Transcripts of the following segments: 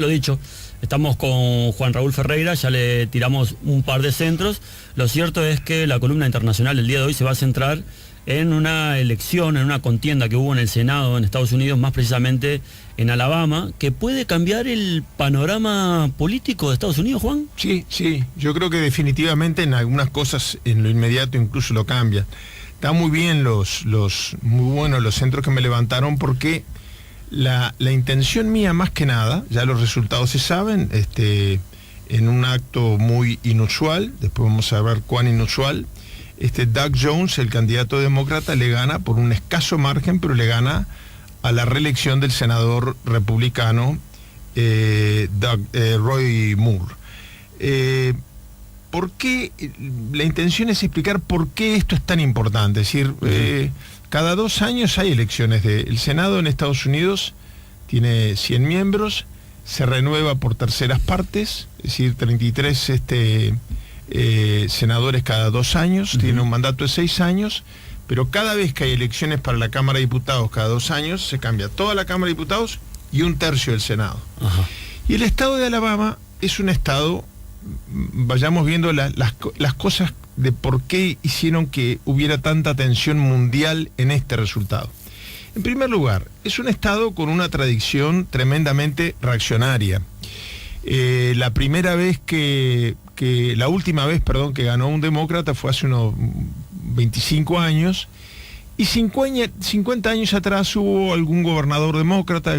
Lo dicho, estamos con Juan Raúl Ferreira, ya le tiramos un par de centros. Lo cierto es que la columna internacional del día de hoy se va a centrar en una elección, en una contienda que hubo en el Senado en Estados Unidos, más precisamente en Alabama, que puede cambiar el panorama político de Estados Unidos, Juan. Sí, yo creo que definitivamente en algunas cosas en lo inmediato incluso lo cambia. Está muy bien muy buenos los centros que me levantaron, porque la intención mía, más que nada, ya los resultados se saben, en un acto muy inusual, después vamos a ver cuán inusual, Doug Jones, el candidato demócrata, le gana por un escaso margen, pero le gana a la reelección del senador republicano Roy Moore. ¿Por qué? La intención es explicar por qué esto es tan importante. Es decir, cada 2 años hay elecciones. El Senado en Estados Unidos tiene 100 miembros, se renueva por terceras partes, es decir, 33 senadores cada 2 años, tiene un mandato de 6 años, pero cada vez que hay elecciones para la Cámara de Diputados cada 2 años, se cambia toda la Cámara de Diputados y 1/3 del Senado. Ajá. Y el estado de Alabama es un estado, vayamos viendo las cosas de por qué hicieron que hubiera tanta tensión mundial en este resultado. En primer lugar, es un estado con una tradición tremendamente reaccionaria. La última vez que ganó un demócrata fue hace unos 25 años, y 50 años atrás hubo algún gobernador demócrata,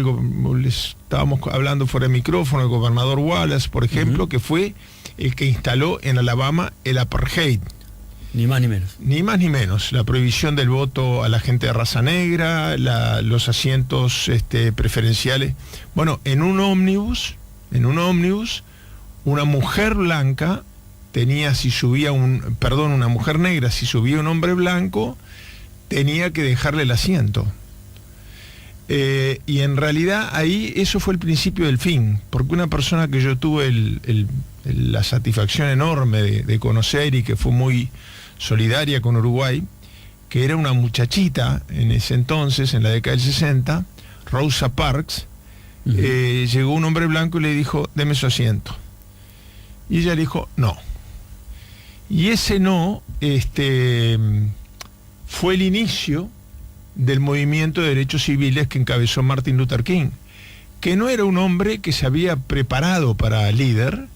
les estábamos hablando fuera de micrófono, el gobernador Wallace, por ejemplo, que fue el que instaló en Alabama el apartheid. Ni más ni menos. Ni más ni menos. La prohibición del voto a la gente de raza negra, los asientos preferenciales. Bueno, en un ómnibus, una mujer blanca una mujer negra, si subía un hombre blanco, tenía que dejarle el asiento. Y en realidad ahí eso fue el principio del fin, porque una persona que yo tuve la satisfacción enorme de conocer y que fue muy solidaria con Uruguay, que era una muchachita en ese entonces, en la década del 60, Rosa Parks, llegó un hombre blanco y le dijo, deme su asiento. Y ella le dijo, no. Y ese no fue el inicio del movimiento de derechos civiles que encabezó Martin Luther King, que no era un hombre que se había preparado para líder,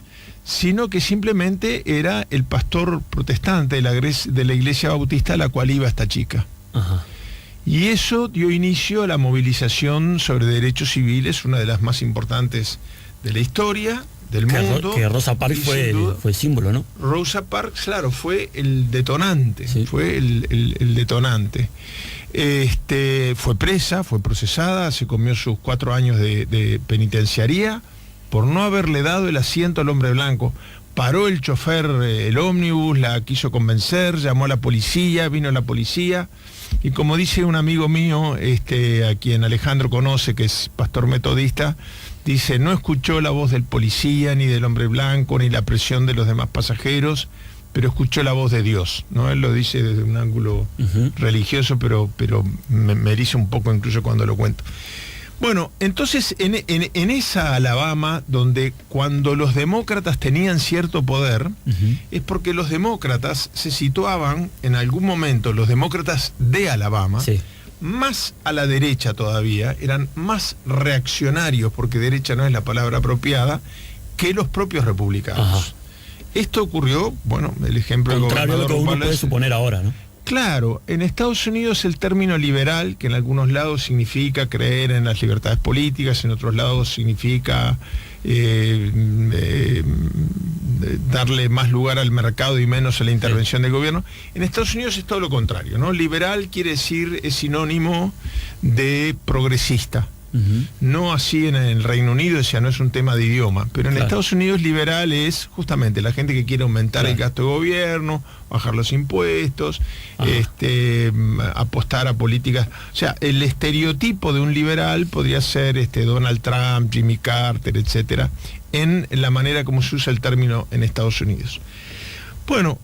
sino que simplemente era el pastor protestante de la iglesia bautista a la cual iba esta chica. Ajá. Y eso dio inicio a la movilización sobre derechos civiles, una de las más importantes de la historia del mundo. Que Rosa Parks fue símbolo, ¿no? Rosa Parks, claro, fue el detonante, sí. Fue el detonante. Fue presa, fue procesada, se comió sus 4 años de penitenciaría por no haberle dado el asiento al hombre blanco. Paró el chofer, el ómnibus, la quiso convencer, llamó a la policía, vino la policía, y como dice un amigo mío, a quien Alejandro conoce, que es pastor metodista, dice, no escuchó la voz del policía, ni del hombre blanco, ni la presión de los demás pasajeros, pero escuchó la voz de Dios, ¿no? Él lo dice desde un ángulo religioso, pero me eriza un poco incluso cuando lo cuento. Bueno, entonces en esa Alabama, donde cuando los demócratas tenían cierto poder, es porque los demócratas se situaban en algún momento, los demócratas de Alabama, sí, más a la derecha todavía, eran más reaccionarios, porque derecha no es la palabra apropiada, que los propios republicanos. Ajá. Esto ocurrió, bueno, el ejemplo del gobernador Wallace. Contrario a lo que uno puede suponer ahora, ¿no? Claro, en Estados Unidos el término liberal, que en algunos lados significa creer en las libertades políticas, en otros lados significa darle más lugar al mercado y menos a la intervención del gobierno, en Estados Unidos es todo lo contrario, ¿no? Liberal quiere decir, es sinónimo de progresista. No así en el Reino Unido, o sea, no es un tema de idioma, pero en Estados Unidos liberal es justamente la gente que quiere aumentar el gasto de gobierno, bajar los impuestos, apostar a políticas, o sea, el estereotipo de un liberal podría ser Donald Trump, Jimmy Carter, etcétera, en la manera como se usa el término en Estados Unidos. Bueno,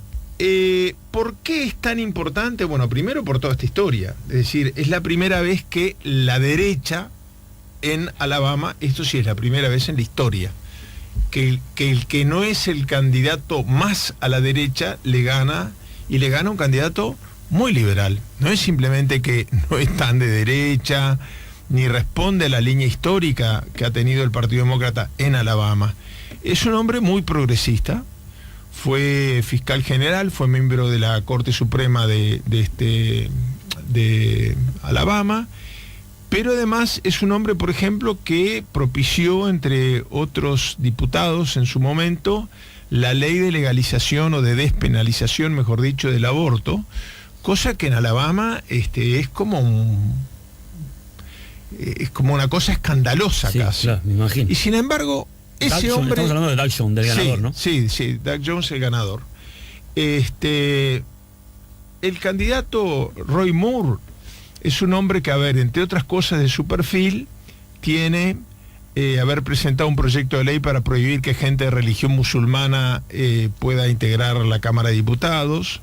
¿por qué es tan importante? Bueno, primero por toda esta historia, es decir, es la primera vez que la derecha en Alabama, esto sí es la primera vez en la historia, que el que no es el candidato más a la derecha le gana, y le gana un candidato muy liberal. No es simplemente que no es tan de derecha, ni responde a la línea histórica que ha tenido el Partido Demócrata en Alabama. Es un hombre muy progresista, fue fiscal general, fue miembro de la Corte Suprema de Alabama, pero además es un hombre, por ejemplo, que propició, entre otros diputados en su momento, la ley de legalización o de despenalización, mejor dicho, del aborto, cosa que en Alabama es como una cosa escandalosa, sí, casi. Claro, me imagino. Y sin embargo, ese Doug hombre... Estamos hablando de Doug Jones, del ganador, ¿no? Sí, Doug Jones, el ganador. El candidato Roy Moore es un hombre que, a ver, entre otras cosas de su perfil, tiene haber presentado un proyecto de ley para prohibir que gente de religión musulmana pueda integrar la Cámara de Diputados.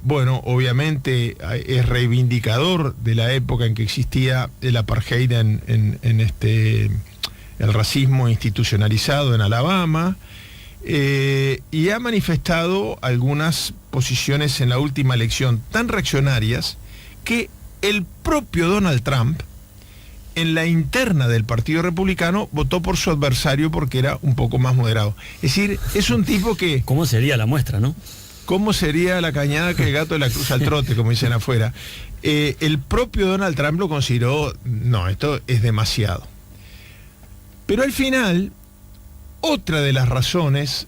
Bueno, obviamente es reivindicador de la época en que existía el apartheid el racismo institucionalizado en Alabama, y ha manifestado algunas posiciones en la última elección tan reaccionarias que el propio Donald Trump, en la interna del Partido Republicano, votó por su adversario porque era un poco más moderado. Es decir, es un tipo que... ¿Cómo sería la muestra, no? ¿Cómo sería la cañada que el gato de la cruz al trote, como dicen afuera? El propio Donald Trump lo consideró, no, esto es demasiado. Pero al final, otra de las razones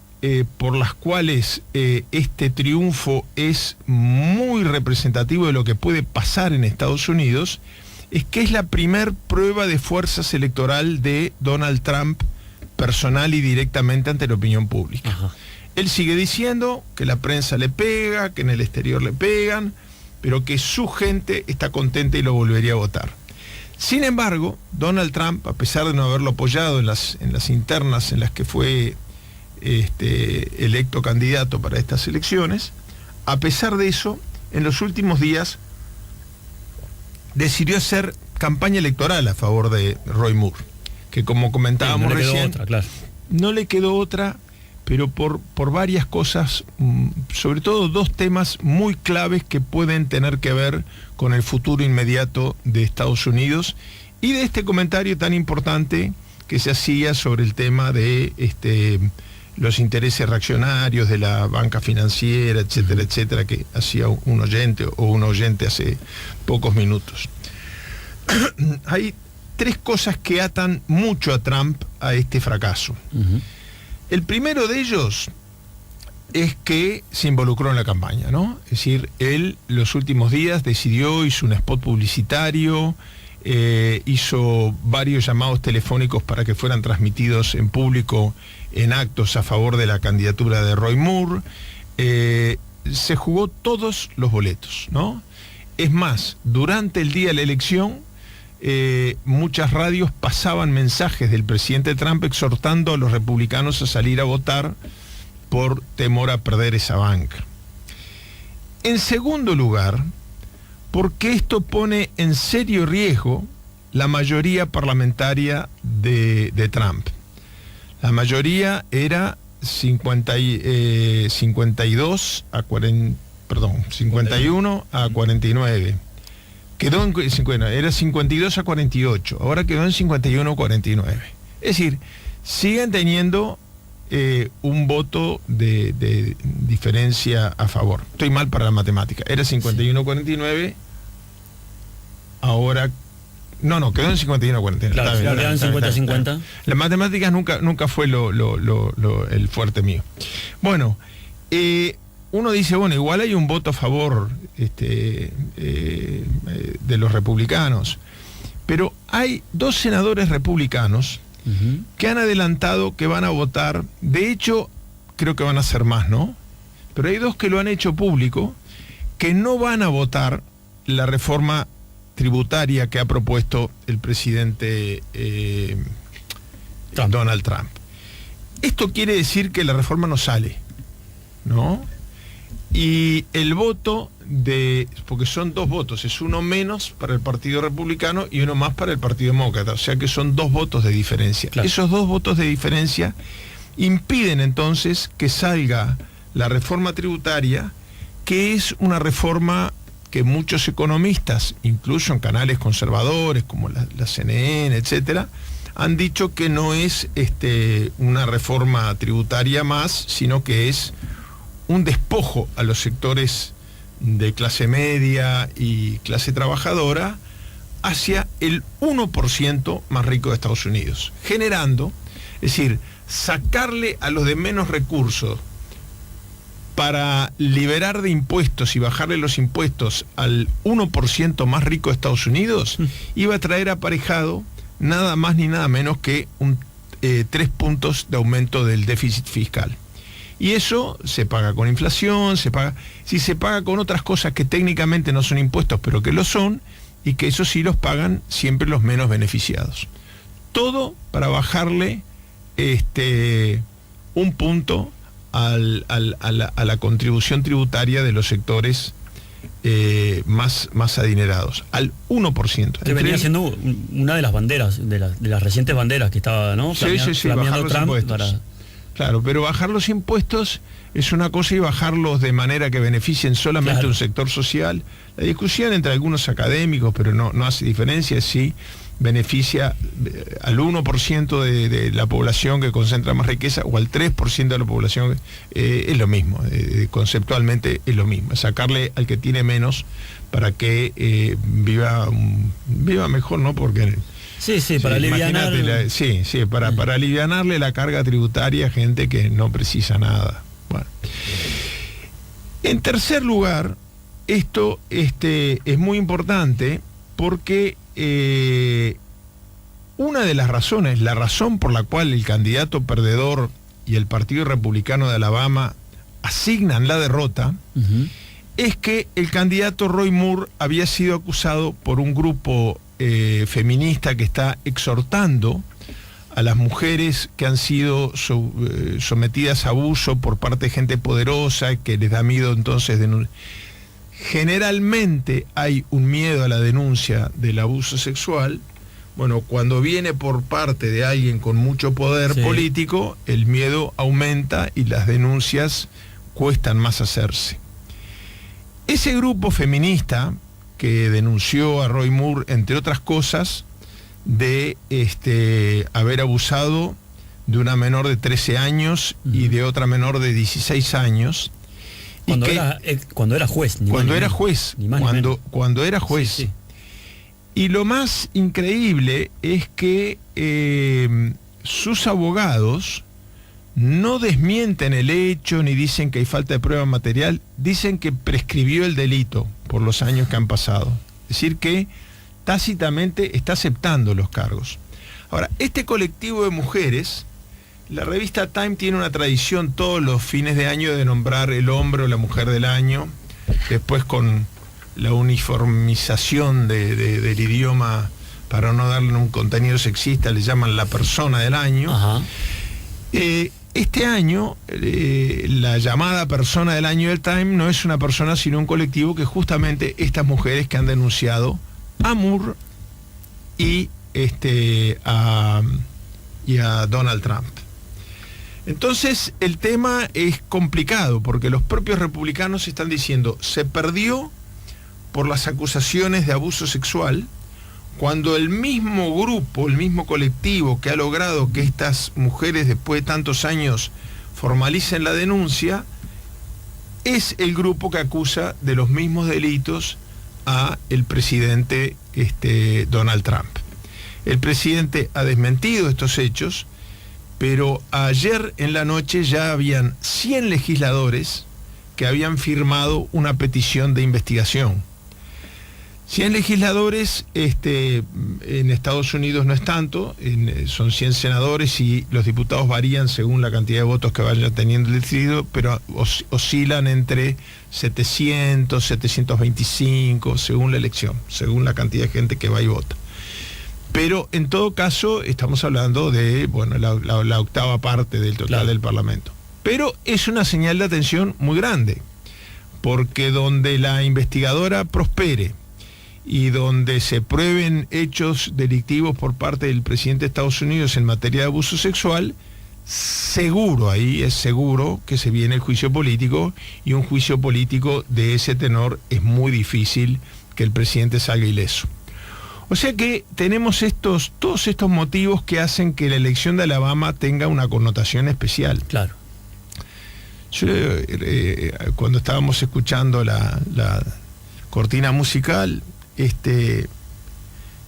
por las cuales este triunfo es muy representativo de lo que puede pasar en Estados Unidos es que es la primer prueba de fuerzas electoral de Donald Trump personal y directamente ante la opinión pública. Ajá. Él sigue diciendo que la prensa le pega, que en el exterior le pegan, pero que su gente está contenta y lo volvería a votar. Sin embargo, Donald Trump, a pesar de no haberlo apoyado en las internas en las que fue electo candidato para estas elecciones, a pesar de eso, en los últimos días decidió hacer campaña electoral a favor de Roy Moore, que como comentábamos no le recién, quedó otra, claro. No le quedó otra, pero por varias cosas, sobre todo dos temas muy claves que pueden tener que ver con el futuro inmediato de Estados Unidos y de este comentario tan importante que se hacía sobre el tema de los intereses reaccionarios de la banca financiera, etcétera, etcétera, que hacía un oyente o una oyente hace pocos minutos. Hay tres cosas que atan mucho a Trump a este fracaso. El primero de ellos es que se involucró en la campaña, ¿no? Es decir, él los últimos días hizo un spot publicitario, hizo varios llamados telefónicos para que fueran transmitidos en público en actos a favor de la candidatura de Roy Moore. Se jugó todos los boletos, ¿no? Es más, durante el día de la elección, muchas radios pasaban mensajes del presidente Trump exhortando a los republicanos a salir a votar por temor a perder esa banca. En segundo lugar, porque esto pone en serio riesgo la mayoría parlamentaria de Trump. La mayoría era 51 a 49. Quedó en 50, era 52 a 48, ahora quedó en 51 a 49. Es decir, siguen teniendo un voto de diferencia a favor. Estoy mal para la matemática. Era 51 a 49, ahora... No, quedó en 51 a 49. Claro, quedan 50-50. Las matemáticas nunca fue el fuerte mío. Bueno, uno dice, bueno, igual hay un voto a favor de los republicanos, pero hay dos senadores republicanos que han adelantado que van a votar. De hecho, creo que van a ser más, ¿no? Pero hay dos que lo han hecho público, que no van a votar la reforma tributaria que ha propuesto el presidente Donald Trump. Esto quiere decir que la reforma no sale, ¿no? Y el voto porque son 2 votos, es uno menos para el Partido Republicano y uno más para el Partido Demócrata, o sea que son 2 votos de diferencia. Claro. Esos 2 votos de diferencia impiden entonces que salga la reforma tributaria, que es una reforma que muchos economistas, incluso en canales conservadores como la CNN, etcétera, han dicho que no es una reforma tributaria más, sino que es un despojo a los sectores de clase media y clase trabajadora hacia el 1% más rico de Estados Unidos, generando, es decir, sacarle a los de menos recursos para liberar de impuestos y bajarle los impuestos al 1% más rico de Estados Unidos, iba a traer aparejado nada más ni nada menos que 3 puntos de aumento del déficit fiscal. Y eso se paga con inflación, se paga con otras cosas que técnicamente no son impuestos, pero que lo son, y que eso sí los pagan siempre los menos beneficiados. Todo para bajarle 1 punto a la contribución tributaria de los sectores más adinerados, al 1%. Que venía siendo una de las banderas, de las recientes banderas que estaba, ¿no? Sí, bajar los impuestos. Claro, pero bajar los impuestos es una cosa y bajarlos de manera que beneficien solamente un sector social. La discusión entre algunos académicos, pero no hace diferencia si beneficia al 1% de la población que concentra más riqueza o al 3% de la población, es lo mismo, conceptualmente es lo mismo, sacarle al que tiene menos para que viva mejor, ¿no? Porque para alivianar. Para alivianarle la carga tributaria a gente que no precisa nada. Bueno. En tercer lugar, esto es muy importante porque una de las razones, la razón por la cual el candidato perdedor y el Partido Republicano de Alabama asignan la derrota, es que el candidato Roy Moore había sido acusado por un grupo feminista que está exhortando a las mujeres que han sido sometidas a abuso por parte de gente poderosa, que les da miedo entonces generalmente hay un miedo a la denuncia del abuso sexual. Bueno, cuando viene por parte de alguien con mucho poder político, el miedo aumenta y las denuncias cuestan más hacerse. Ese grupo feminista que denunció a Roy Moore, entre otras cosas, de haber abusado de una menor de 13 años y de otra menor de 16 años. Cuando era juez. Cuando era juez. Sí. Y lo más increíble es que sus abogados no desmienten el hecho ni dicen que hay falta de prueba material, dicen que prescribió el delito por los años que han pasado. Es decir, que tácitamente está aceptando los cargos. Ahora, este colectivo de mujeres, la revista Time tiene una tradición todos los fines de año de nombrar el hombre o la mujer del año, después con la uniformización del idioma, para no darle un contenido sexista, le llaman la persona del año. Este año, la llamada persona del año del Time no es una persona, sino un colectivo que justamente estas mujeres que han denunciado a Moore y a Donald Trump. Entonces, el tema es complicado, porque los propios republicanos están diciendo, se perdió por las acusaciones de abuso sexual, cuando el mismo grupo, el mismo colectivo que ha logrado que estas mujeres después de tantos años formalicen la denuncia, es el grupo que acusa de los mismos delitos a el presidente Donald Trump. El presidente ha desmentido estos hechos, pero ayer en la noche ya habían 100 legisladores que habían firmado una petición de investigación. 100 legisladores, en Estados Unidos no es tanto, son 100 senadores y los diputados varían según la cantidad de votos que vaya teniendo el distrito, pero oscilan entre 700, 725, según la elección, según la cantidad de gente que va y vota. Pero en todo caso estamos hablando de, la octava parte del total del Parlamento. Pero es una señal de atención muy grande, porque donde la investigadora prospere y donde se prueben hechos delictivos por parte del presidente de Estados Unidos en materia de abuso sexual, seguro, ahí es seguro que se viene el juicio político, y un juicio político de ese tenor es muy difícil que el presidente salga ileso. O sea que tenemos todos estos motivos que hacen que la elección de Alabama tenga una connotación especial. Claro. Yo, cuando estábamos escuchando la cortina musical,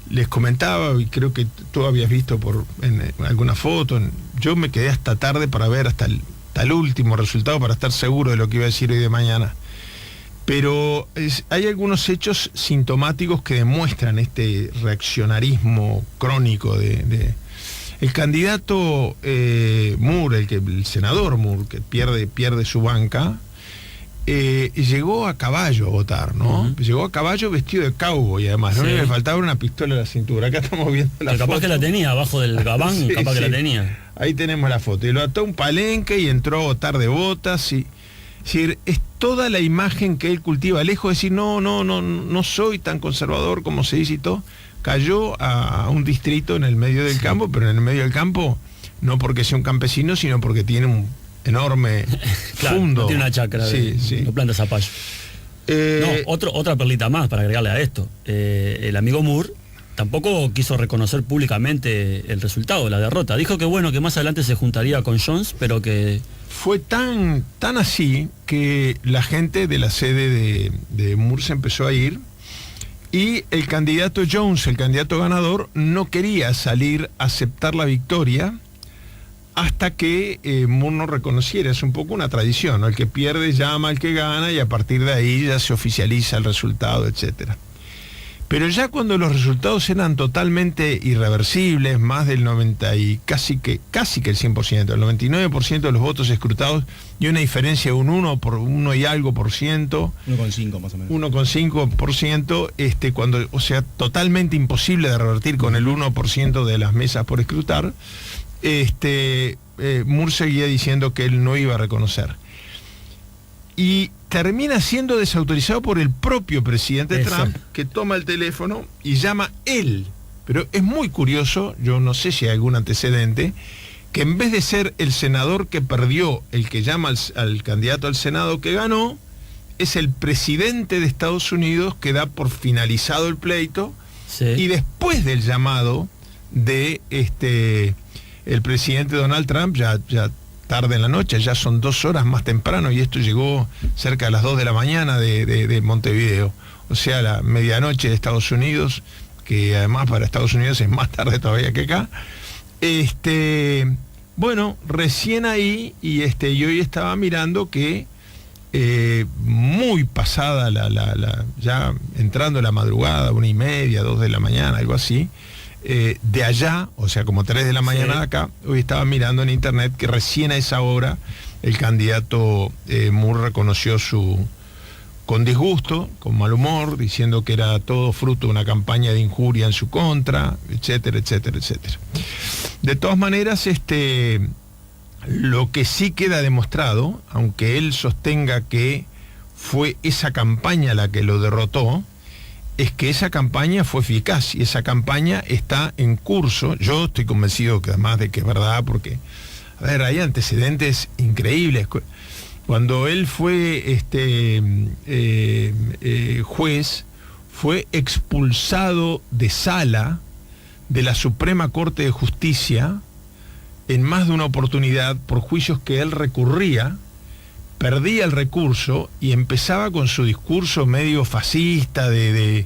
les comentaba, y creo que tú habías visto en alguna foto, yo me quedé hasta tarde para ver hasta el último resultado, para estar seguro de lo que iba a decir hoy de mañana. Pero hay algunos hechos sintomáticos que demuestran este reaccionarismo crónico el candidato Moore, el senador Moore, que pierde su banca, llegó a caballo a votar, ¿no? Uh-huh. Llegó a caballo vestido de cowboy, además, ¿no? Sí. Le faltaba una pistola a la cintura. Acá estamos viendo la foto. Capaz que la tenía, abajo del gabán, sí, capaz que la tenía. Ahí tenemos la foto. Y lo ató a un palenque y entró a votar de botas. Es decir, es toda la imagen que él cultiva, lejos de decir, no soy tan conservador como se dice y todo. Cayó a un distrito en el medio del campo, pero en el medio del campo, no porque sea un campesino, sino porque tiene un enorme claro, fundo. No tiene una chacra, no planta zapallo. Otra perlita más para agregarle a esto. El amigo Moore tampoco quiso reconocer públicamente el resultado, la derrota. Dijo que bueno, que más adelante se juntaría con Jones, pero que... Fue tan así que la gente de la sede de Moore se empezó a ir, y el candidato Jones, el candidato ganador, no quería salir a aceptar la victoria hasta que Moore no reconociera. Es un poco una tradición, ¿no? El que pierde llama al que gana, y a partir de ahí ya se oficializa el resultado, etcétera. Pero ya cuando los resultados eran totalmente irreversibles, más del 90 y casi que el 100%, el 99% de los votos escrutados, y una diferencia de un 1 y algo por ciento, 1,5 más o menos. 1,5%, cuando, o sea, totalmente imposible de revertir con el 1% de las mesas por escrutar, Moore seguía diciendo que él no iba a reconocer. Y termina siendo desautorizado por el propio presidente Trump, que toma el teléfono y llama él. Pero es muy curioso, yo no sé si hay algún antecedente, que en vez de ser el senador que perdió, el que llama al candidato al Senado que ganó, es el presidente de Estados Unidos que da por finalizado el pleito, sí. Y después del llamado de el presidente Donald Trump, ya tarde en la noche, ya son 2 horas más temprano, y esto llegó cerca de las 2 de la mañana de Montevideo, o sea, la medianoche de Estados Unidos, que además para Estados Unidos es más tarde todavía que acá. Bueno, recién ahí, y hoy estaba mirando que muy pasada ya entrando la madrugada, 1:30, 2 de la mañana, algo así, de allá, o sea, como 3 de la mañana de acá, hoy estaba mirando en internet que recién a esa hora el candidato Moore reconoció con disgusto, con mal humor, diciendo que era todo fruto de una campaña de injuria en su contra, etcétera, etcétera, etcétera. De todas maneras, lo que sí queda demostrado, aunque él sostenga que fue esa campaña la que lo derrotó, es que esa campaña fue eficaz, y esa campaña está en curso. Yo estoy convencido que además de que es verdad, porque, a ver, hay antecedentes increíbles. Cuando él fue juez, fue expulsado de sala de la Suprema Corte de Justicia en más de una oportunidad por juicios que él recurría, perdía el recurso y empezaba con su discurso medio fascista de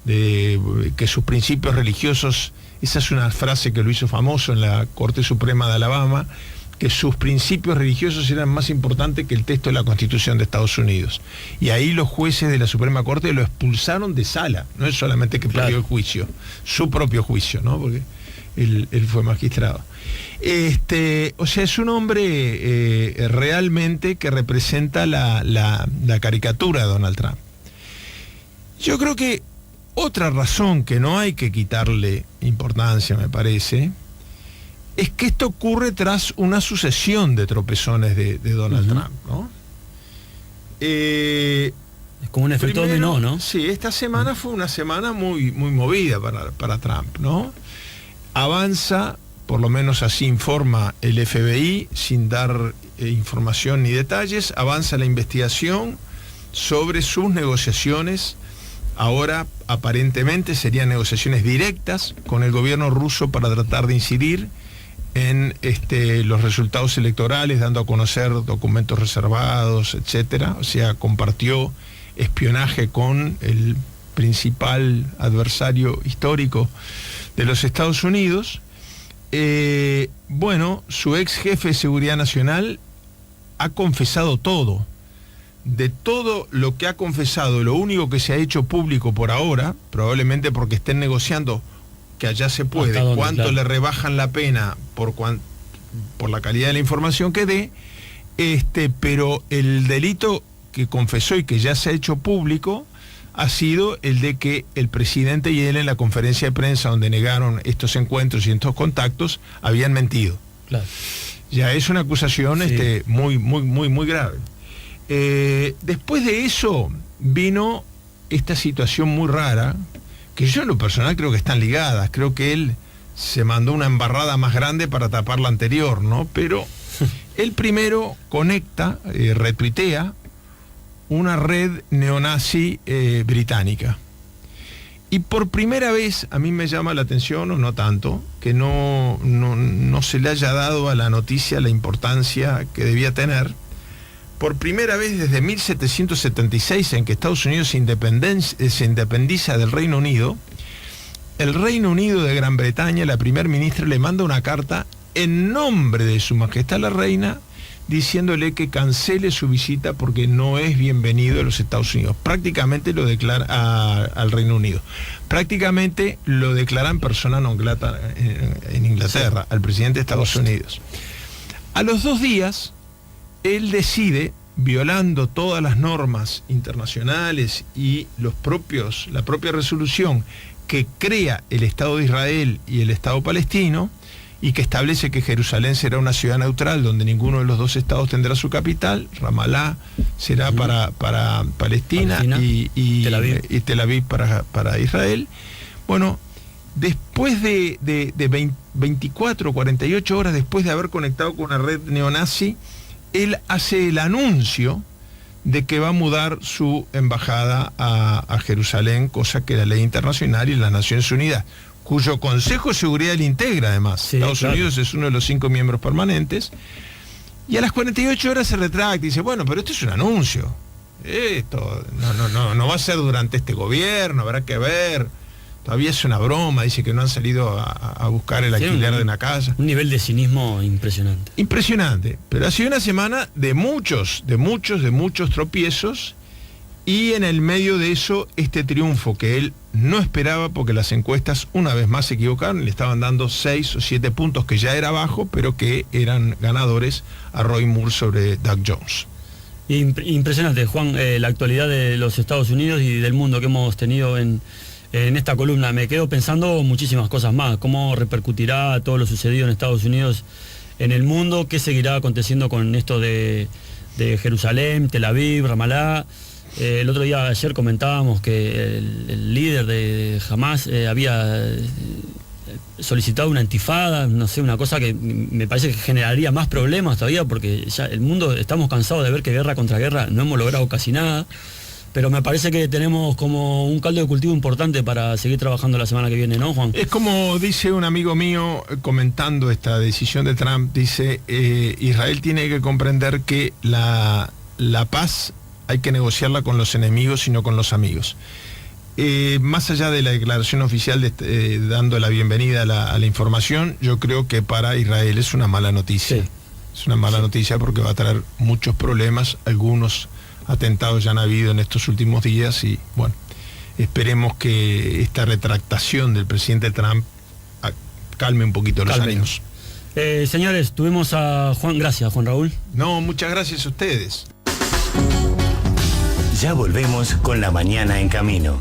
que sus principios religiosos, esa es una frase que lo hizo famoso en la Corte Suprema de Alabama, que sus principios religiosos eran más importantes que el texto de la Constitución de Estados Unidos. Y ahí los jueces de la Suprema Corte lo expulsaron de sala. No es solamente que perdió el juicio, su propio juicio, ¿no? Porque él fue magistrado. O sea, es un hombre realmente que representa la caricatura de Donald Trump. Yo creo que otra razón que no hay que quitarle importancia, me parece, es que esto ocurre tras una sucesión de tropezones de Donald Trump, ¿no? Es como un efecto dominó, ¿no? Sí, esta semana fue una semana muy movida para Trump, ¿no? Avanza, por lo menos así informa el FBI, sin dar información ni detalles, avanza la investigación sobre sus negociaciones. Ahora, aparentemente, serían negociaciones directas con el gobierno ruso para tratar de incidir en los resultados electorales, dando a conocer documentos reservados, etcétera. O sea, compartió espionaje con el principal adversario histórico de los Estados Unidos. Bueno, su ex jefe de Seguridad Nacional ha confesado todo. De todo lo que ha confesado, lo único que se ha hecho público por ahora, probablemente porque estén negociando, que allá se puede, cuánto le rebajan la pena por la calidad de la información que dé, pero el delito que confesó y que ya se ha hecho público ha sido el de que el presidente y él, en la conferencia de prensa donde negaron estos encuentros y estos contactos, habían mentido. Claro. Ya es una acusación muy grave. Después de eso vino esta situación muy rara, que yo en lo personal creo que están ligadas. Creo que él se mandó una embarrada más grande para tapar la anterior, ¿no? Pero él primero conecta, retuitea una red neonazi británica. Y por primera vez a mí me llama la atención, o no tanto, que no se le haya dado a la noticia la importancia que debía tener. Por primera vez desde 1776, en que Estados Unidos se independiza del Reino Unido, el Reino Unido de Gran Bretaña, la primer ministra, le manda una carta en nombre de Su Majestad la Reina, diciéndole que cancele su visita porque no es bienvenido a los Estados Unidos. Prácticamente lo declara al Reino Unido. Prácticamente lo declaran persona non grata en Inglaterra, al presidente de Estados Unidos. A los 2 días, él decide, violando todas las normas internacionales y la propia resolución que crea el Estado de Israel y el Estado palestino, y que establece que Jerusalén será una ciudad neutral donde ninguno de los dos estados tendrá su capital, Ramallah será para Palestina y Tel Aviv para Israel. Bueno, después de 24 o 48 horas después de haber conectado con una red neonazi, él hace el anuncio de que va a mudar su embajada a Jerusalén, cosa que la ley internacional y las Naciones Unidas, cuyo Consejo de Seguridad le integra además. Sí, Estados Unidos es uno de los 5 miembros permanentes, y a las 48 horas se retracta y dice, bueno, pero esto es un anuncio, esto no va a ser durante este gobierno, habrá que ver, todavía es una broma, dice que no han salido a buscar el alquiler de una casa. Un nivel de cinismo impresionante. Impresionante, pero ha sido una semana de muchos tropiezos, y en el medio de eso, este triunfo que él no esperaba, porque las encuestas una vez más se equivocaron, le estaban dando 6 o 7 puntos que ya era bajo, pero que eran ganadores a Roy Moore sobre Doug Jones. Impresionante, Juan, la actualidad de los Estados Unidos y del mundo que hemos tenido en esta columna. Me quedo pensando muchísimas cosas más, cómo repercutirá todo lo sucedido en Estados Unidos en el mundo, qué seguirá aconteciendo con esto de Jerusalén, Tel Aviv, Ramallah. Ayer comentábamos que el líder de Hamas había solicitado una intifada, no sé, una cosa que me parece que generaría más problemas todavía, porque ya el mundo, estamos cansados de ver que guerra contra guerra no hemos logrado casi nada, pero me parece que tenemos como un caldo de cultivo importante para seguir trabajando la semana que viene, ¿no, Juan? Es como dice un amigo mío comentando esta decisión de Trump, dice, Israel tiene que comprender que la paz hay que negociarla con los enemigos y no con los amigos. Más allá de la declaración oficial dando la bienvenida a la información, yo creo que para Israel es una mala noticia. Sí. Es una mala noticia porque va a traer muchos problemas. Algunos atentados ya han habido en estos últimos días y bueno, esperemos que esta retractación del presidente Trump calme un poquito los ánimos. Señores, tuvimos a Juan. Gracias, Juan Raúl. No, muchas gracias a ustedes. Ya volvemos con La Mañana en Camino.